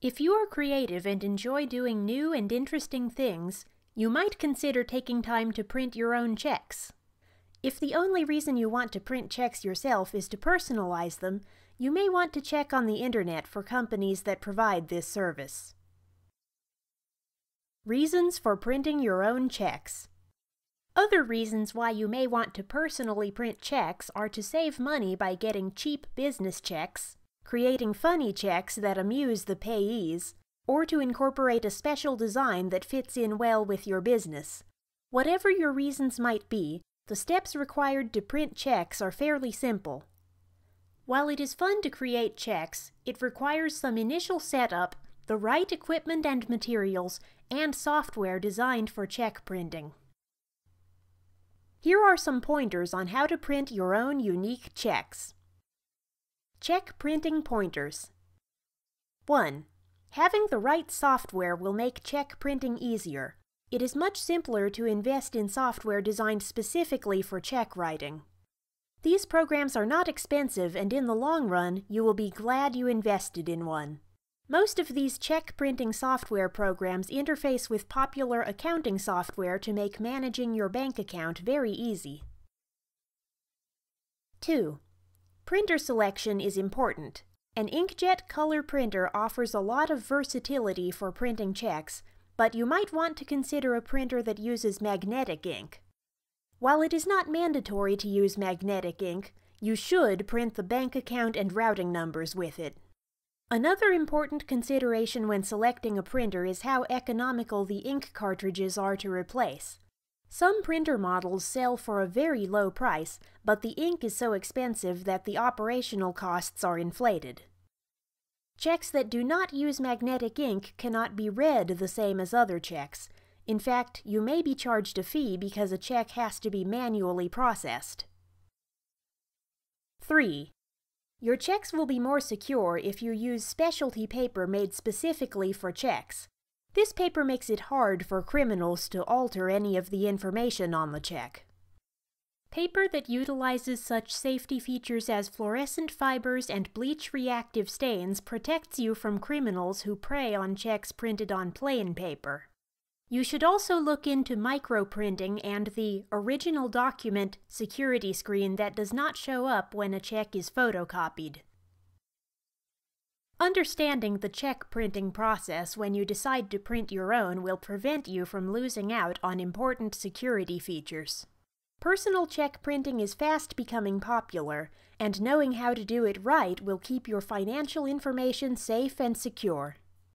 If you are creative and enjoy doing new and interesting things, you might consider taking time to print your own checks. If the only reason you want to print checks yourself is to personalize them, you may want to check on the internet for companies that provide this service. Reasons for printing your own checks. Other reasons why you may want to personally print checks are to save money by getting cheap business checks, creating funny checks that amuse the payees, or to incorporate a special design that fits in well with your business. Whatever your reasons might be, the steps required to print checks are fairly simple. While it is fun to create checks, it requires some initial setup, the right equipment and materials, and software designed for check printing. Here are some pointers on how to print your own unique checks. Check printing pointers. 1. Having the right software will make check printing easier. It is much simpler to invest in software designed specifically for check writing. These programs are not expensive, and in the long run, you will be glad you invested in one. Most of these check printing software programs interface with popular accounting software to make managing your bank account very easy. 2. Printer selection is important. An inkjet color printer offers a lot of versatility for printing checks, but you might want to consider a printer that uses magnetic ink. While it is not mandatory to use magnetic ink, you should print the bank account and routing numbers with it. Another important consideration when selecting a printer is how economical the ink cartridges are to replace. Some printer models sell for a very low price, but the ink is so expensive that the operational costs are inflated. Checks that do not use magnetic ink cannot be read the same as other checks. In fact, you may be charged a fee because a check has to be manually processed. 3. Your checks will be more secure if you use specialty paper made specifically for checks. This paper makes it hard for criminals to alter any of the information on the check. Paper that utilizes such safety features as fluorescent fibers and bleach-reactive stains protects you from criminals who prey on checks printed on plain paper. You should also look into microprinting and the original document security screen that does not show up when a check is photocopied. Understanding the check printing process when you decide to print your own will prevent you from losing out on important security features. Personal check printing is fast becoming popular, and knowing how to do it right will keep your financial information safe and secure.